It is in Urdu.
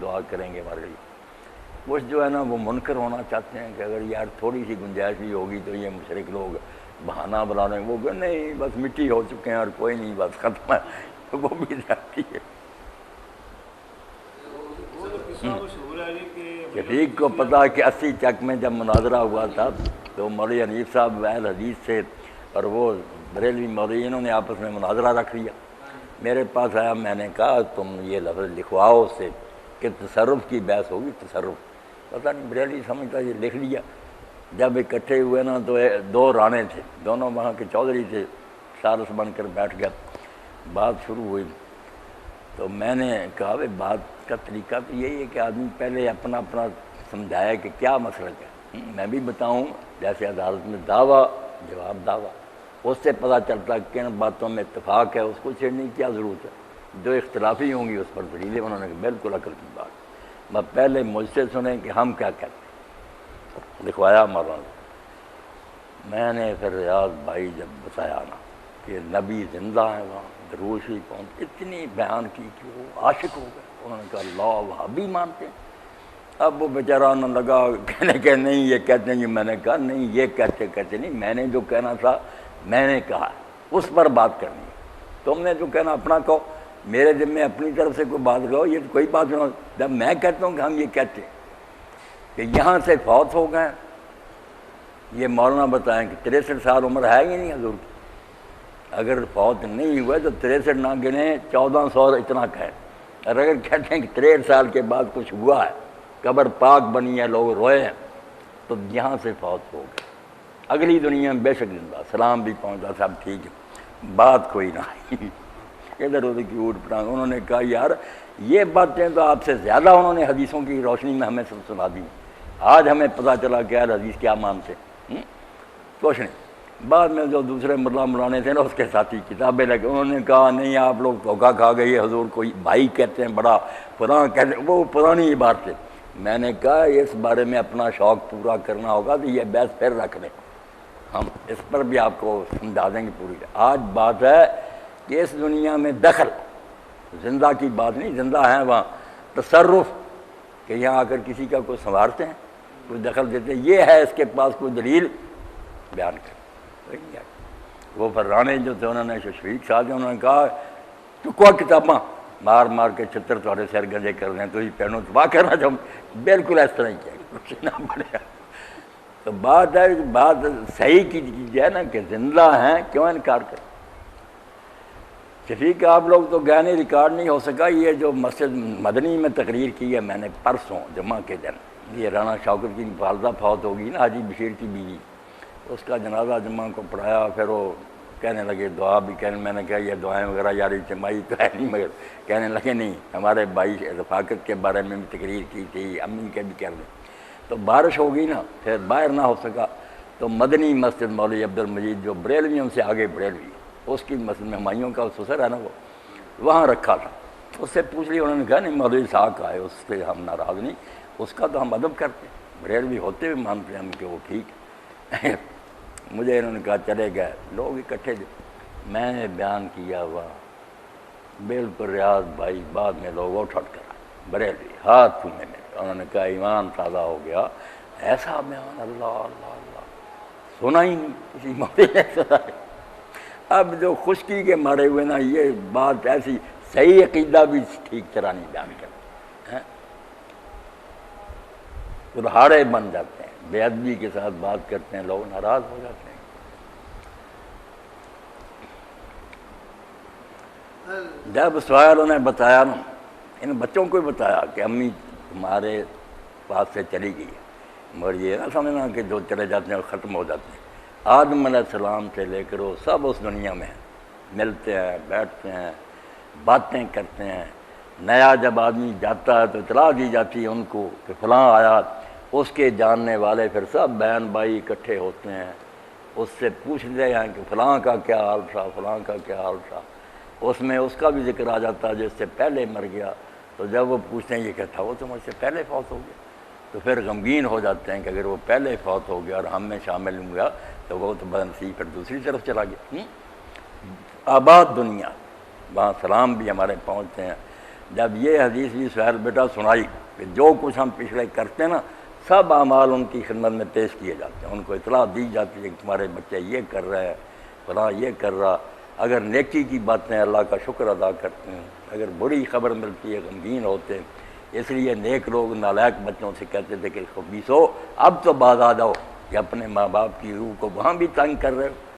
دعا کریں گے ہمارے لیے۔ کچھ جو ہے نا وہ منکر ہونا چاہتے ہیں کہ اگر یار تھوڑی سی گنجائش بھی ہوگی تو یہ مشرک لوگ بہانہ بنا رہے ہیں، وہ کہ نہیں بس مٹی ہو چکے ہیں اور کوئی نہیں بس ختم ہے، وہ بھی جاتی ہے۔ شفیق کو پتا کہ 80 چک میں جب مناظرہ ہوا تھا تو مولوی حنیف صاحب اہل حدیث سے اور وہ بریلوی مولوی، انہوں نے آپس میں مناظرہ رکھ لیا۔ میرے پاس آیا، میں نے کہا تم یہ لفظ لکھواؤ اس سے کہ تصرف کی بحث ہوگی، تصرف۔ پتہ نہیں بریلوی سمجھتا یہ لکھ لیا۔ جب اکٹھے ہوئے نا تو 2 رانے تھے، دونوں وہاں کے چودھری تھے، سارس بن کر بیٹھ گیا، بات شروع ہوئی۔ تو میں نے کہا بھائی بات کا طریقہ تو یہی ہے کہ آدمی پہلے اپنا سمجھایا کہ کیا مسلک ہے، میں بھی بتاؤں، جیسے عدالت میں دعویٰ جواب دعویٰ، اس سے پتہ چلتا کن باتوں میں اتفاق ہے، اس کو چھیڑنے کی کیا ضرورت ہے، جو اختلافی ہوں گی اس پر دلیلیں۔ انہوں نے بالکل عقل کی بات، میں پہلے مجھ سے سنیں کہ ہم کیا کہتے ہیں۔ لکھوایا مولانا، میں نے پھر ریاض بھائی جب بتایا نا کہ نبی زندہ ہیں وہاں درود شریف پہنچ، اتنی بیان کی کہ وہ عاشق ہو گئے۔ انہوں نے کہا اللہ وہابی مانتے ہیں۔ اب وہ بیچارہ نہ لگا کہنے کہ نہیں یہ کہتے ہیں، میں نے کہا نہیں یہ کہتے نہیں، میں نے جو کہنا تھا میں نے کہا، اس پر بات کرنی ہے۔ تم نے جو کہنا اپنا کہو، میرے ذمہ اپنی طرف سے کوئی بات کہو، یہ کوئی بات نہیں۔ جب میں کہتا ہوں کہ ہم یہ کہتے ہیں کہ یہاں سے فوت ہو گئے، یہ مولانا بتائیں کہ 63 سال عمر ہے ہی نہیں حضور کی، اگر فوت نہیں ہوئے تو 63 نہ گنے 1400 اتنا کہیں، اور اگر کہتے ہیں کہ 63 سال کے بعد کچھ ہوا ہے، قبر پاک بنی ہے، لوگ روئے ہیں، تو یہاں سے فوت ہو گئے، اگلی دنیا میں بے شک زندہ، سلام بھی پہنچا، سب ٹھیک ہے، بات کوئی نہ آئی، ادھر ادھر کی اوٹ پٹانگ۔ انہوں نے کہا یار یہ باتیں تو آپ سے زیادہ انہوں نے حدیثوں کی روشنی میں ہمیں سب سنا دی، آج ہمیں پتہ چلا کہ یار حدیث کیا مانتے ہیں، کچھ نہیں۔ بعد میں جو دوسرے مولانے تھے نا اس کے ساتھی کتابیں لگے، انہوں نے کہا نہیں آپ لوگ دھوکہ کھا گئی، حضور کوئی بھائی کہتے ہیں بڑا فلاں کہتے ہیں، وہ پرانی عبارتیں۔ میں نے کہا اس بارے میں اپنا شوق پورا کرنا ہوگا تو یہ بحث پھر رکھ لیں، ہم اس پر بھی آپ کو سمجھا دیں گے پوری۔ آج بات ہے کہ اس دنیا میں دخل، زندہ کی بات نہیں، زندہ ہیں وہاں تصرف، کہ یہاں آ کر کسی کا کوئی سنوارتے ہیں، کوئی دخل دیتے ہیں، یہ ہے اس کے پاس کوئی دلیل بیان کر۔ وہ فرانے جو تھے انہوں نے شفیق صاحب انہوں نے کہا چکو کتاباں مار مار کے چھتر تھوڑے سر گنجے کر دیں تو ہی پہنو تباہ کرنا چاہوں، بالکل اس طرح ہی کیا کچھ نہ بڑھیا۔ تو بات ہے، بات صحیح کی ہے نا کہ زندہ ہیں، کیوں انکار کریں۔ شفیق آپ لوگ تو گئے نہیں، ریکارڈ نہیں ہو سکا، یہ جو مسجد مدنی میں تقریر کی ہے میں نے پرسوں جمعہ کے دن، یہ رانا شوکت کی والدہ فوت ہوگی نا، حاجی بشیر کی بیوی، اس کا جنازہ جمعہ کو پڑھایا، پھر وہ کہنے لگے دعا بھی کہنے، میں نے کہا یہ دعائیں وغیرہ یار اجتماعی تو ہے نہیں، مگر کہنے لگے نہیں ہمارے بھائی رفاقت کے بارے میں بھی تقریر کی تھی، امی کے بھی کر دیں۔ تو بارش ہو گئی نا، پھر باہر نہ ہو سکا، تو مدنی مسجد مولوی عبدالمجید جو بریلویوں سے آگے بریلوی، اس کی مسجد میں ہمایوں کا سسر ہے نا، وہ وہاں رکھا تھا، اس سے پوچھ لیا، انہوں نے کہا نہیں مولوی صاحب کا ہے، اس سے ہم ناراض نہیں، اس کا تو ہم ادب کرتے ہیں، بریلوی ہوتے ہوئے مانتے ہیں ہم کہ وہ ٹھیک ہے۔ مجھے انہوں نے کہا چلے گئے، لوگ اکٹھے تھے، میں نے بیان کیا ہوا بالکل ریاض بھائی، بعد میں لوگ اٹھ کر بریلوی ہاتھ چھونے میں، انہوں نے کہا ایمان تازہ ہو گیا، ایسا بیان اللہ اللہ اللہ سنا ہی نہیں کسی مولوی نے سنا ہے۔ اب جو خشکی کے مارے ہوئے نا یہ بات ایسی صحیح عقیدہ بھی ٹھیک طرح نہیں بیان کرتے، کلہاڑے بن جاتے ہیں، بے ادبی کے ساتھ بات کرتے ہیں، لوگ ناراض ہو جاتے ہیں۔ جب سہیل نے بتایا نا، ان بچوں کو بھی بتایا کہ امی تمہارے پاس سے چلی گئی ہے، مگر یہ نہ سمجھنا کہ جو چلے جاتے ہیں ختم ہو جاتے ہیں، آدم علیہ السلام سے لے کر وہ سب اس دنیا میں ہیں، ملتے ہیں، بیٹھتے ہیں، باتیں کرتے ہیں۔ نیا جب آدمی جاتا ہے تو اطلاع دی جاتی ہے ان کو کہ فلاں آیا، اس کے جاننے والے پھر سب بہن بھائی اکٹھے ہوتے ہیں، اس سے پوچھتے ہیں کہ فلاں کا کیا حال تھا، فلاں کا کیا حال تھا، اس میں اس کا بھی ذکر آ جاتا ہے جس سے پہلے مر گیا، تو جب وہ پوچھتے ہیں یہ کہتا وہ تو مجھ سے پہلے فوت ہو گیا، تو پھر غمگین ہو جاتے ہیں کہ اگر وہ پہلے فوت ہو گیا اور ہم میں شامل ہوا تو وہ تو بدنصیب پھر دوسری طرف چلا گیا۔ آباد دنیا، وہاں سلام بھی ہمارے پہنچتے ہیں۔ جب یہ حدیث بھی سہیل بیٹا سنائی کہ جو کچھ ہم پچھلے کرتے ہیں نا سب اعمال ان کی خدمت میں پیش کیے جاتے ہیں، ان کو اطلاع دی جاتی ہے کہ تمہارے بچے یہ کر رہے ہیں، فلاں یہ کر رہا، اگر نیکی کی باتیں اللہ کا شکر ادا کرتے ہیں، اگر بری خبر ملتی ہے غمگین ہوتے ہیں۔ اس لیے نیک لوگ نالائق بچوں سے کہتے تھے کہ خبیثو اب تو باز آ جاؤ کہ اپنے ماں باپ کی روح کو وہاں بھی تنگ کر رہے ہو۔